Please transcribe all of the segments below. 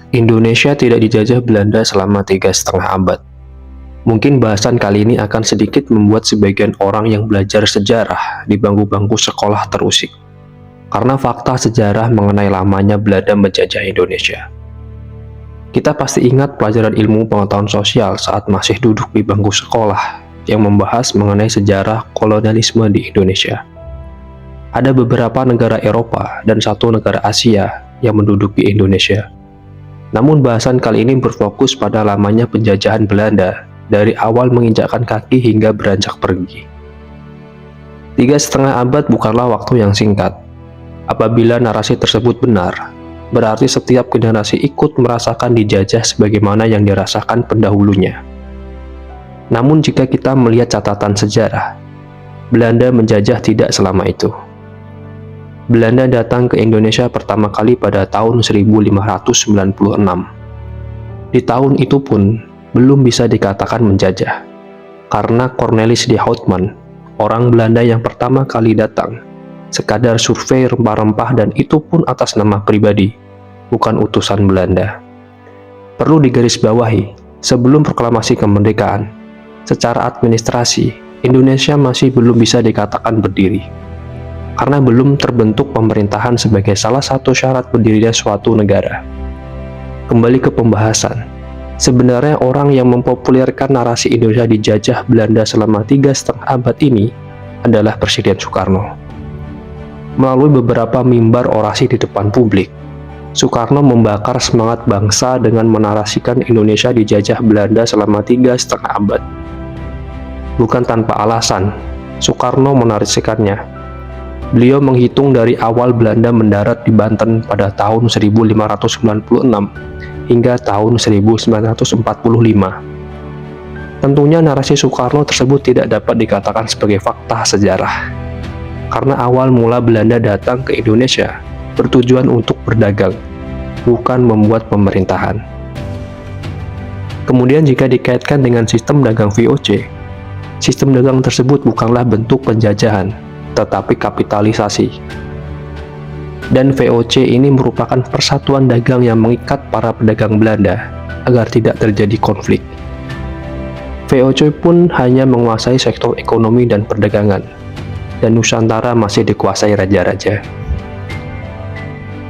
Indonesia tidak dijajah Belanda selama 3,5 abad. Mungkin bahasan kali ini akan sedikit membuat sebagian orang yang belajar sejarah di bangku-bangku sekolah terusik. Karena fakta sejarah mengenai lamanya Belanda menjajah Indonesia. Kita pasti ingat pelajaran ilmu pengetahuan sosial saat masih duduk di bangku sekolah yang membahas mengenai sejarah kolonialisme di Indonesia. Ada beberapa negara Eropa dan satu negara Asia yang menduduki Indonesia. Namun bahasan kali ini berfokus pada lamanya penjajahan Belanda dari awal menginjakkan kaki hingga beranjak pergi. 3,5 abad bukanlah waktu yang singkat. Apabila narasi tersebut benar, berarti setiap generasi ikut merasakan dijajah sebagaimana yang dirasakan pendahulunya. Namun jika kita melihat catatan sejarah, Belanda menjajah tidak selama itu. Belanda datang ke Indonesia pertama kali pada tahun 1596. Di tahun itu pun belum bisa dikatakan menjajah, karena Cornelis de Houtman, orang Belanda yang pertama kali datang, sekadar survei rempah-rempah dan itu pun atas nama pribadi, bukan utusan Belanda. Perlu digarisbawahi, sebelum proklamasi kemerdekaan, secara administrasi, Indonesia masih belum bisa dikatakan berdiri. Karena belum terbentuk pemerintahan sebagai salah satu syarat berdirinya suatu negara. Kembali ke pembahasan, sebenarnya orang yang mempopulerkan narasi Indonesia dijajah Belanda selama 3,5 abad ini adalah Presiden Soekarno. Melalui beberapa mimbar orasi di depan publik, Soekarno membakar semangat bangsa dengan menarasikan Indonesia dijajah Belanda selama 3,5 abad. Bukan tanpa alasan, Soekarno menarasikannya. Beliau menghitung dari awal Belanda mendarat di Banten pada tahun 1596 hingga tahun 1945. Tentunya narasi Soekarno tersebut tidak dapat dikatakan sebagai fakta sejarah. Karena awal mula Belanda datang ke Indonesia bertujuan untuk berdagang, bukan membuat pemerintahan. Kemudian jika dikaitkan dengan sistem dagang VOC, sistem dagang tersebut bukanlah bentuk penjajahan, tetapi kapitalisasi. Dan VOC ini merupakan persatuan dagang yang mengikat para pedagang Belanda agar tidak terjadi konflik. VOC pun hanya menguasai sektor ekonomi dan perdagangan, dan Nusantara masih dikuasai raja-raja.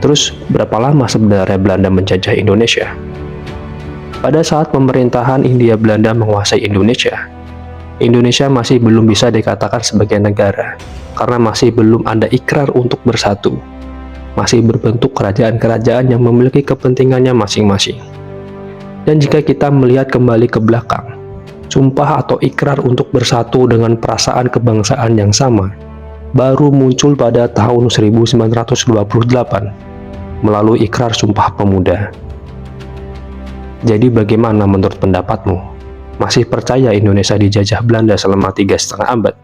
Terus, berapa lama sebenarnya Belanda menjajah Indonesia? Pada saat pemerintahan Hindia Belanda menguasai Indonesia, Indonesia masih belum bisa dikatakan sebagai negara, karena masih belum ada ikrar untuk bersatu. Masih berbentuk kerajaan-kerajaan yang memiliki kepentingannya masing-masing. Dan jika kita melihat kembali ke belakang, sumpah atau ikrar untuk bersatu dengan perasaan kebangsaan yang sama, baru muncul pada tahun 1928, melalui ikrar Sumpah Pemuda. Jadi bagaimana menurut pendapatmu? Masih percaya Indonesia dijajah Belanda selama 3,5 abad?